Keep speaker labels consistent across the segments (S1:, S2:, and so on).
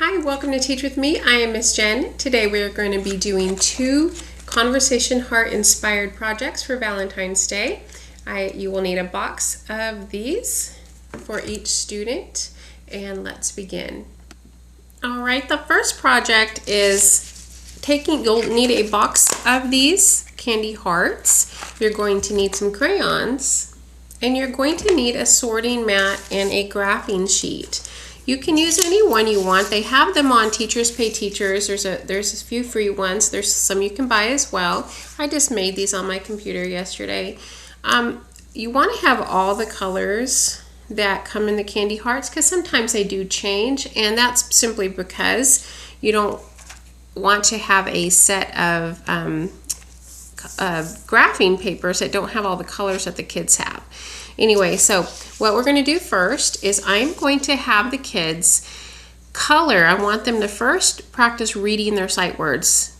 S1: Hi, welcome to Teach With Me. I am Miss Jen. Today we are going to be doing 2 Conversation Heart inspired projects for Valentine's Day. You will need a box of these for each student, and let's begin. All right, the first project is you'll need a box of these candy hearts. You're going to need some crayons, and you're going to need a sorting mat and a graphing sheet. You can use any one you want. They have them on Teachers Pay Teachers. There's a few free ones. There's some you can buy as well. I just made these on my computer yesterday. You want to have all the colors that come in the candy hearts because sometimes they do change, and that's simply because you don't want to have a set of graphing papers that don't have all the colors that the kids have. Anyway, so what we're going to do first is I'm going to have the kids color. I want them to first practice reading their sight words.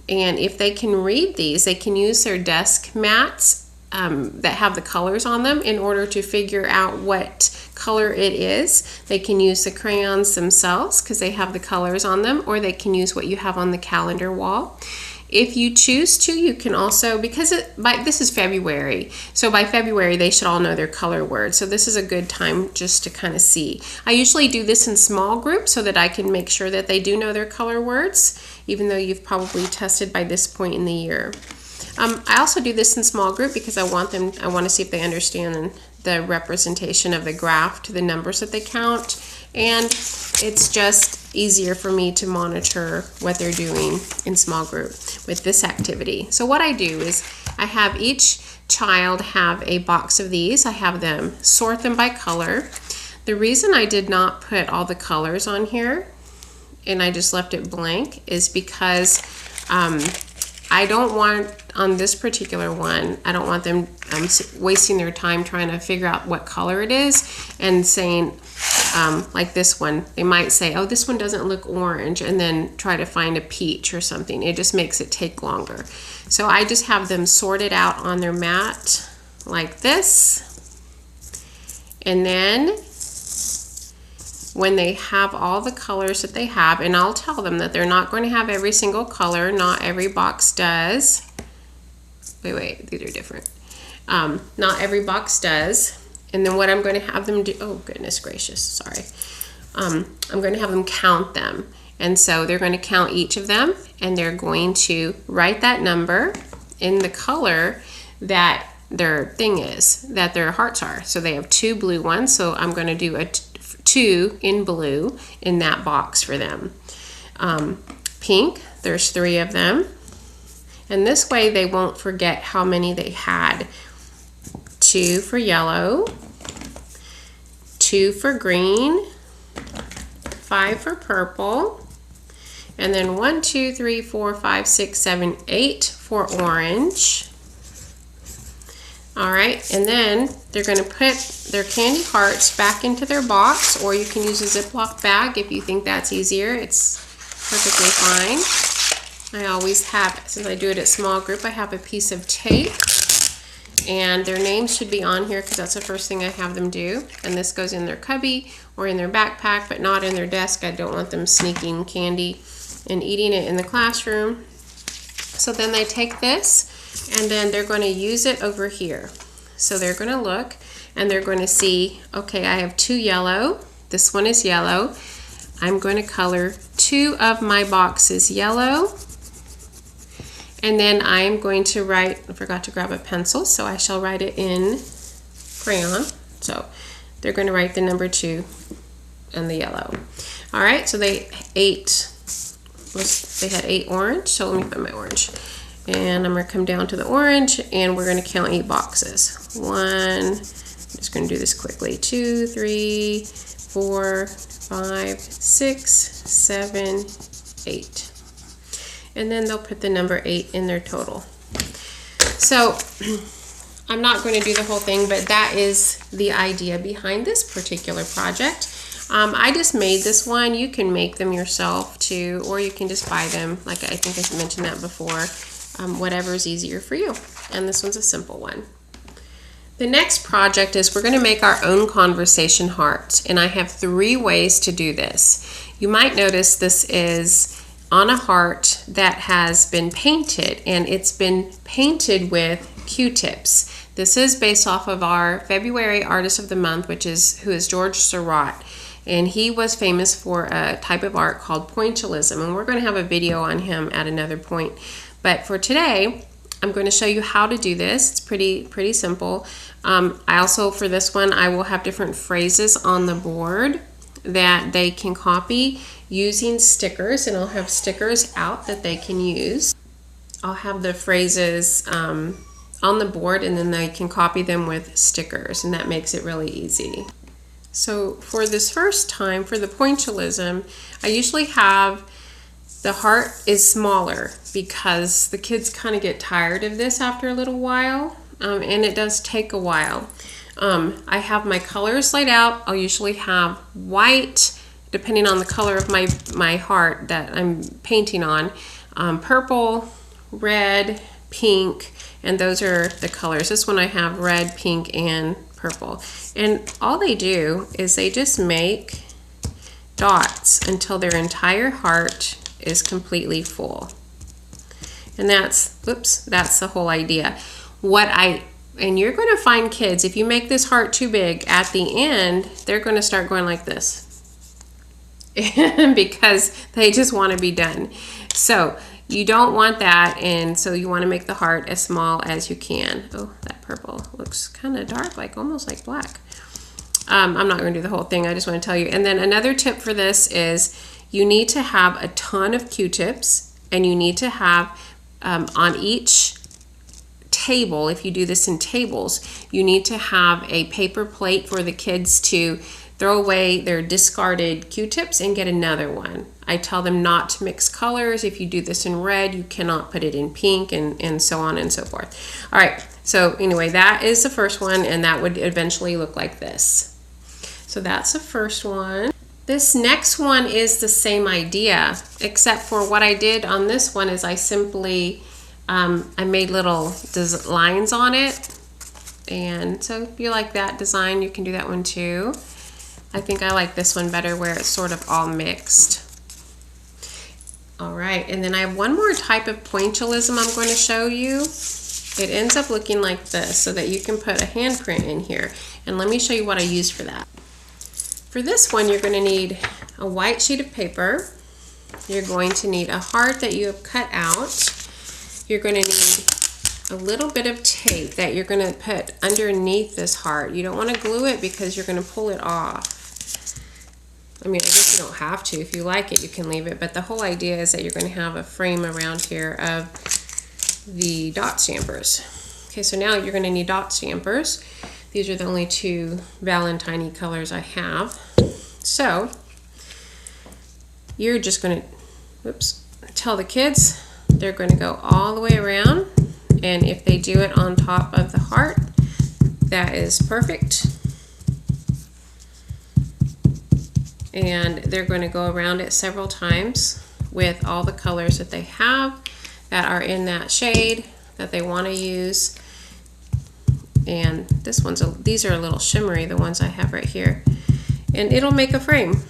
S1: And if they can read these, they can use their desk mats that have the colors on them in order to figure out what color it is. They can use the crayons themselves because they have the colors on them, or they can use what you have on the calendar wall. If you choose to, you can also, because this is February, so by February they should all know their color words. So this is a good time just to kind of see. I usually do this in small groups so that I can make sure that they do know their color words, even though you've probably tested by this point in the year. I also do this in small group because I want to see if they understand the representation of the graph to the numbers that they count, and it's just easier for me to monitor what they're doing in small group with this activity. So what I do is I have each child have a box of these. I have them sort them by color. The reason I did not put all the colors on here and I just left it blank is because I don't want, on this particular one, I don't want them wasting their time trying to figure out what color it is and saying, like this one, they might say, oh, this one doesn't look orange, and then try to find a peach or something. It just makes it take longer. So I just have them sorted out on their mat like this. And then when they have all the colors that they have, and I'll tell them that they're not going to have every single color, not every box does. Wait, these are different. Not every box does. And then what I'm going to have them do, oh goodness gracious, sorry. I'm going to have them count them. And so they're going to count each of them, and they're going to write that number in the color that their thing is, that their hearts are. So they have 2 blue ones, so I'm going to do a 2 in blue in that box for them. Pink, there's 3 of them. And this way they won't forget how many they had. 2 for yellow, 2 for green, 5 for purple, and then 1, 2, 3, 4, 5, 6, 7, 8 for orange. All right, and then they're going to put their candy hearts back into their box, or you can use a Ziploc bag if you think that's easier. It's perfectly fine. I always have, since I do it at small group, I have a piece of tape, and their names should be on here because that's the first thing I have them do. And this goes in their cubby or in their backpack, but not in their desk. I don't want them sneaking candy and eating it in the classroom. So then they take this, and then they're going to use it over here. So they're going to look, and they're going to see, okay, I have 2 yellow. This one is yellow. I'm going to color 2 of my boxes yellow. And then I'm going to write, I forgot to grab a pencil, so I shall write it in crayon. So they're going to write the number 2 and the yellow. All right, so they had 8 orange, so let me find my orange. And I'm going to come down to the orange, and we're going to count 8 boxes. 1, I'm just going to do this quickly. 2, 3, 4, 5, 6, 7, 8. And then they'll put the number 8 in their total. So I'm not going to do the whole thing, but that is the idea behind this particular project. I just made this one. You can make them yourself too, or you can just buy them. Like I think I mentioned that before. Whatever is easier for you. And this one's a simple one. The next project is we're going to make our own conversation hearts, and I have 3 ways to do this. You might notice this is on a heart that has been painted, and it's been painted with Q-tips. This is based off of our February Artist of the Month, who is George Seurat, and he was famous for a type of art called pointillism, and we're going to have a video on him at another point. But for today, I'm going to show you how to do this. It's pretty simple. I also, for this one, I will have different phrases on the board that they can copy using stickers, and I'll have stickers out that they can use. I'll have the phrases on the board, and then they can copy them with stickers, and that makes it really easy. So for this first time, for the pointillism, I usually have the heart is smaller because the kids kind of get tired of this after a little while, and it does take a while. I have my colors laid out. I'll usually have white, depending on the color of my heart that I'm painting on, purple, red, pink, and those are the colors. This one I have red, pink, and purple. And all they do is they just make dots until their entire heart is completely full. And that's the whole idea. And you're going to find kids, if you make this heart too big, at the end, they're going to start going like this because they just want to be done. So you don't want that, and so you want to make the heart as small as you can. Oh, that purple looks kind of dark, almost like black. I'm not going to do the whole thing. I just want to tell you. And then another tip for this is you need to have a ton of Q-tips, and you need to have on each table, if you do this in tables, you need to have a paper plate for the kids to throw away their discarded Q-tips and get another one. I tell them not to mix colors. If you do this in red, you cannot put it in pink, and so on and so forth. All right, so anyway, that is the first one, and that would eventually look like this. So that's the first one. This next one is the same idea, except for what I did on this one is I simply I made little lines on it, and so if you like that design, you can do that one too. I think I like this one better where it's sort of all mixed. All right, and then I have one more type of pointillism I'm going to show you. It ends up looking like this so that you can put a handprint in here, and let me show you what I use for that. For this one, you're going to need a white sheet of paper. You're going to need a heart that you have cut out. You're going to need a little bit of tape that you're going to put underneath this heart. You don't want to glue it because you're going to pull it off. I mean, I guess you don't have to. If you like it, you can leave it. But the whole idea is that you're going to have a frame around here of the dot stampers. Okay, so now you're going to need dot stampers. These are the only 2 Valentine colors I have. So you're just going to, tell the kids they're going to go all the way around, and if they do it on top of the heart, that is perfect. And they're going to go around it several times with all the colors that they have that are in that shade that they want to use. And these are a little shimmery, the ones I have right here, and it'll make a frame.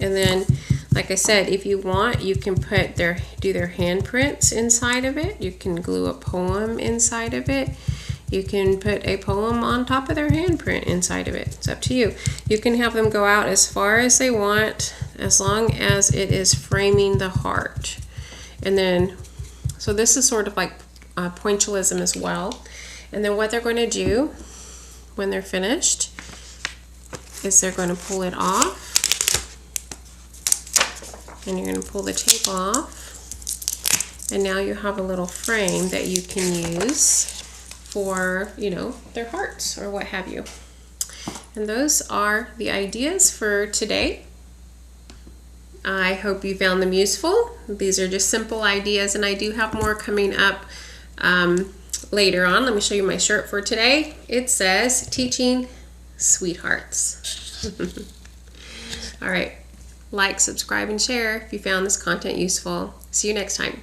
S1: And then, like I said, if you want, you can do their handprints inside of it. You can glue a poem inside of it. You can put a poem on top of their handprint inside of it. It's up to you. You can have them go out as far as they want, as long as it is framing the heart. And then, so this is sort of like pointillism as well. And then what they're going to do when they're finished is they're going to pull it off, and you're going to pull the tape off, and now you have a little frame that you can use for, their hearts or what have you. And those are the ideas for today. I hope you found them useful. These are just simple ideas, and I do have more coming up later on. Let me show you my shirt for today. It says, Teaching Sweethearts. All right, like, subscribe, and share if you found this content useful. See you next time.